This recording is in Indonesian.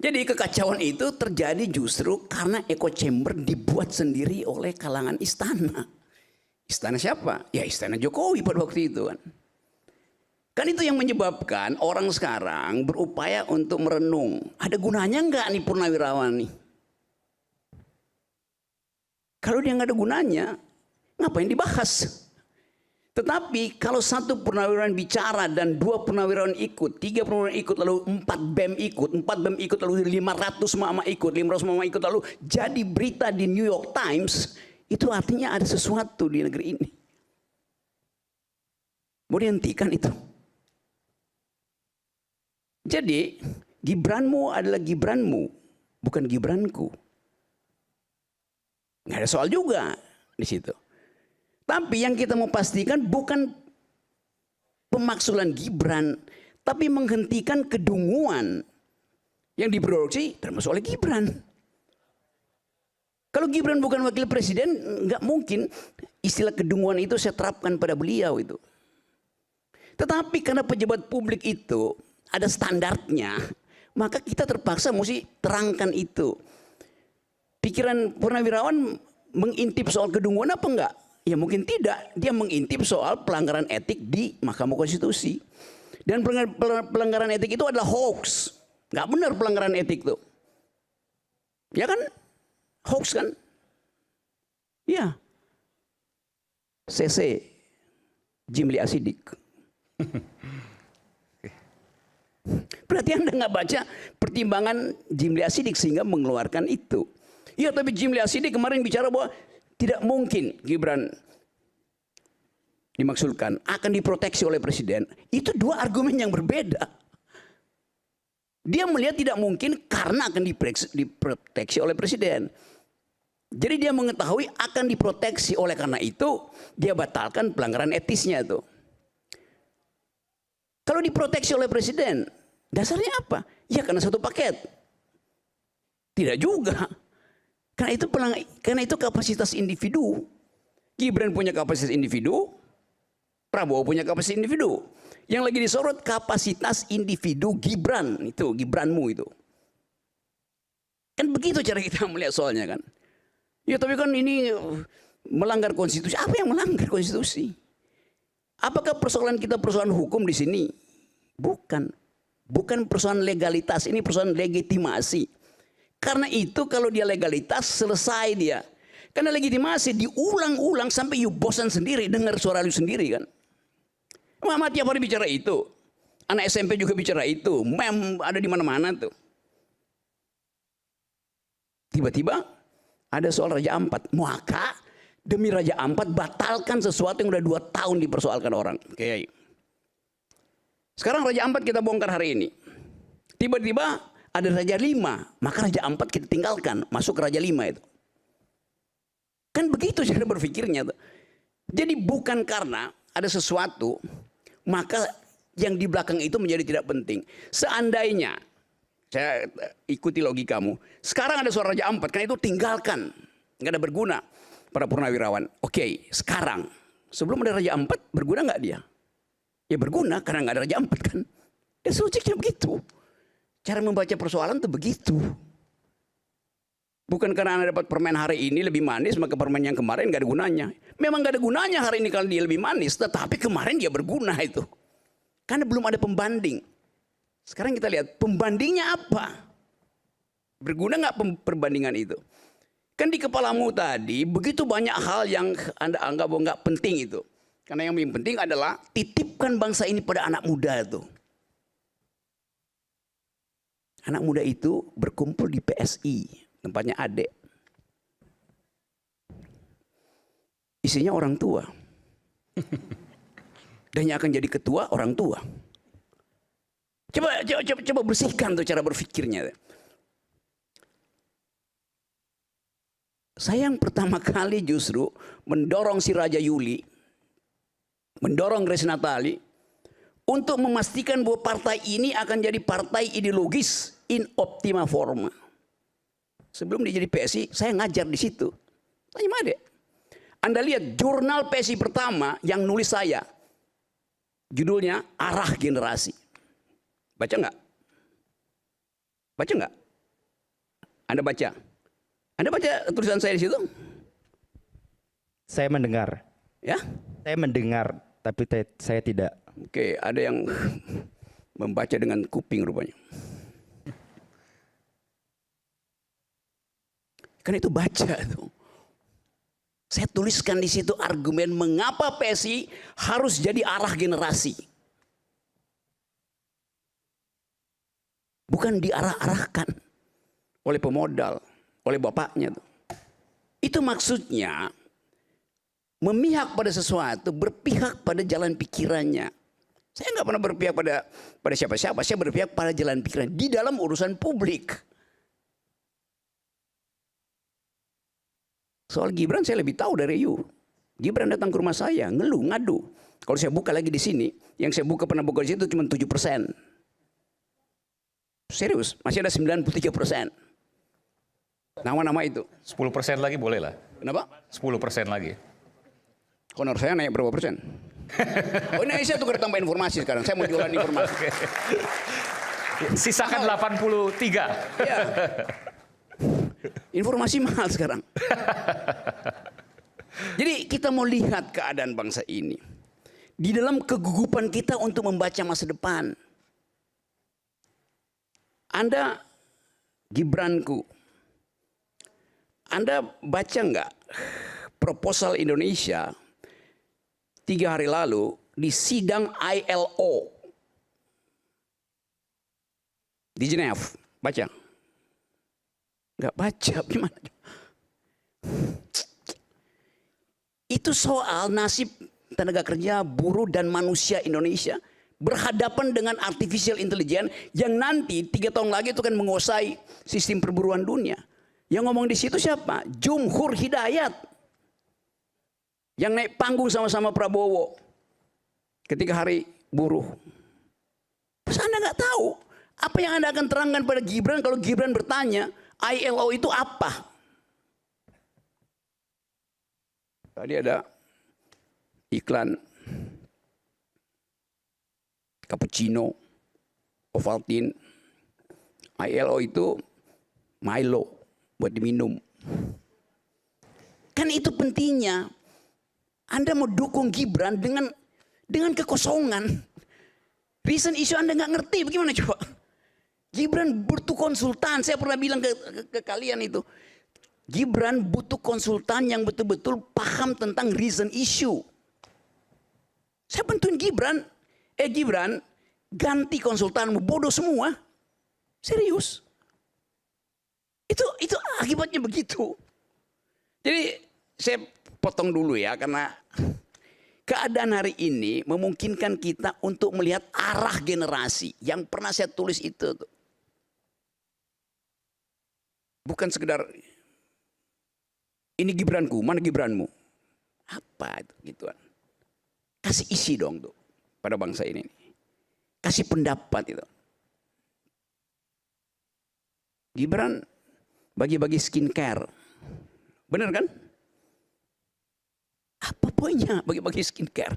Jadi kekacauan itu terjadi justru karena echo chamber dibuat sendiri oleh kalangan istana. Istana siapa? Ya istana Jokowi pada waktu itu kan. Kan itu yang menyebabkan orang sekarang berupaya untuk merenung. Ada gunanya nggak nih Purnawirawan nih? Kalau dia nggak ada gunanya, ngapain dibahas? Tetapi kalau satu purnawirawan bicara dan 2 purnawirawan ikut, 3 purnawirawan ikut, lalu 4 BEM ikut, 4 BEM ikut, lalu 500 mama ikut, 500 mama ikut, lalu jadi berita di New York Times, itu artinya ada sesuatu di negeri ini. Mau dihentikan itu. Jadi Gibranmu adalah Gibranmu, bukan Gibranku. Nggak ada soal juga di situ. Tapi yang kita mau pastikan bukan pemaksulan Gibran, tapi menghentikan kedunguan yang diproduksi termasuk oleh Gibran. Kalau Gibran bukan wakil presiden, nggak mungkin istilah kedunguan itu saya terapkan pada beliau itu. Tetapi karena pejabat publik itu ada standarnya, maka kita terpaksa mesti terangkan itu. Pikiran Purnawirawan mengintip soal kedunguan apa enggak? Ya mungkin tidak, dia mengintip soal pelanggaran etik di Mahkamah Konstitusi. Dan pelanggaran etik itu adalah hoax. Nggak benar pelanggaran etik itu. Ya kan? Hoax kan? Ya. CC, Jimli Asidik. Berarti Anda nggak baca pertimbangan Jimli Asidik sehingga mengeluarkan itu. Ya tapi Jimli Asidik kemarin bicara bahwa tidak mungkin Gibran dimaksudkan akan diproteksi oleh presiden. Itu 2 argumen yang berbeda. Dia melihat tidak mungkin karena akan diproteksi oleh presiden. Jadi dia mengetahui akan diproteksi, oleh karena itu dia batalkan pelanggaran etisnya itu. Kalau diproteksi oleh presiden, dasarnya apa? Ya karena satu paket. Tidak juga. Karena itu kapasitas individu. Gibran punya kapasitas individu, Prabowo punya kapasitas individu. Yang lagi disorot kapasitas individu Gibran, itu Gibranmu itu. Kan begitu cara kita melihat soalnya kan. Ya tapi kan ini melanggar konstitusi. Apa yang melanggar konstitusi? Apakah persoalan kita persoalan hukum di sini? Bukan. Bukan persoalan legalitas, ini persoalan legitimasi. Karena itu kalau dia legalitas selesai dia. Karena legitimasi diulang-ulang sampai you bosan sendiri dengar suara lu sendiri kan. Mama tiap hari bicara itu. Anak SMP juga bicara itu. Mem ada di mana-mana tuh. Tiba-tiba ada soal Raja Ampat. Maka demi Raja Ampat batalkan sesuatu yang udah 2 tahun dipersoalkan orang. Oke. Sekarang Raja Ampat kita bongkar hari ini. Tiba-tiba ada Raja 5, maka Raja Ampat kita tinggalkan, masuk ke Raja 5 itu. Kan begitu cara berpikirnya. Jadi bukan karena ada sesuatu, maka yang di belakang itu menjadi tidak penting. Seandainya, saya ikuti logikamu, sekarang ada suara Raja Ampat, karena itu tinggalkan. Nggak ada berguna para purnawirawan. Oke, sekarang, sebelum ada Raja Ampat, berguna nggak dia? Ya berguna, karena nggak ada Raja Ampat kan. Ya logiknya begitu. Cara membaca persoalan itu begitu. Bukan karena Anda dapat permen hari ini lebih manis, maka permen yang kemarin gak ada gunanya. Memang gak ada gunanya hari ini kalau dia lebih manis, tetapi kemarin dia berguna itu. Karena belum ada pembanding. Sekarang kita lihat pembandingnya apa? Berguna gak perbandingan itu? Kan di kepalamu tadi begitu banyak hal yang Anda anggap bahwa gak penting itu. Karena yang paling penting adalah titipkan bangsa ini pada anak muda itu. Anak muda itu berkumpul di PSI, tempatnya adek. Isinya orang tua. Dan yang akan jadi ketua orang tua. Coba bersihkan tuh cara berpikirnya. Saya yang pertama kali justru mendorong si Raja Yuli, mendorong Grace Natali, untuk memastikan bahwa partai ini akan jadi partai ideologis in optima forma. Sebelum dia jadi PSI, saya ngajar di situ. Tanya Made. Anda lihat jurnal PSI pertama yang nulis saya. Judulnya Arah Generasi. Baca nggak? Baca nggak? Anda baca. Anda baca tulisan saya di situ? Saya mendengar. Ya? Saya mendengar, tapi saya tidak. Oke, ada yang membaca dengan kuping rupanya. Kan itu baca tuh. Saya tuliskan di situ argumen mengapa PSI harus jadi arah generasi. Bukan diarah-arahkan oleh pemodal, oleh bapaknya tuh. Itu maksudnya memihak pada sesuatu, berpihak pada jalan pikirannya. Saya nggak pernah berpihak pada siapa-siapa, saya berpihak pada jalan pikiran di dalam urusan publik. Soal Gibran saya lebih tahu dari you. Gibran datang ke rumah saya, ngeluh, ngadu. Kalau saya buka lagi di sini, yang saya pernah buka di situ cuma 7%. Serius, masih ada 93%. Nama-nama itu. 10% lagi boleh lah. Kenapa? 10% lagi. Honor saya naik berapa persen? Oh ini saya tukar tambah informasi sekarang. Saya mau jualan informasi. Sisakan 83. Ya. Informasi mahal sekarang. Jadi kita mau lihat keadaan bangsa ini. Di dalam kegugupan kita untuk membaca masa depan. Anda Gibranku, Anda baca nggak proposal Indonesia 3 hari lalu di sidang ILO di Geneva? Baca? Nggak baca, gimana? Itu soal nasib tenaga kerja, buruh dan manusia Indonesia berhadapan dengan artificial intelligence yang nanti 3 tahun lagi itu kan menguasai sistem perburuan dunia. Yang ngomong di situ siapa? Jumhur Hidayat. Yang naik panggung sama-sama Prabowo ketika hari buruh. Terus Anda nggak tahu apa yang Anda akan terangkan pada Gibran kalau Gibran bertanya ILO itu apa? Tadi ada iklan cappuccino, Ovaltine. ILO itu Milo buat diminum. Kan itu pentingnya. Anda mau dukung Gibran dengan kekosongan. Reason issue Anda nggak ngerti, bagaimana coba? Gibran butuh konsultan. Saya pernah bilang ke kalian itu. Gibran butuh konsultan yang betul-betul paham tentang reason issue. Saya bantuin Gibran. Gibran, ganti konsultanmu, bodoh semua. Serius. Itu akibatnya begitu. Jadi saya potong dulu ya, karena keadaan hari ini memungkinkan kita untuk melihat arah generasi. Yang pernah saya tulis itu tuh. Bukan sekedar ini Gibranku, mana Gibranmu? Apa itu gituan. Kasih isi dong tuh pada bangsa ini. Kasih pendapat itu. Gibran bagi-bagi skincare. Benar kan? Apa poinnya bagi-bagi skincare?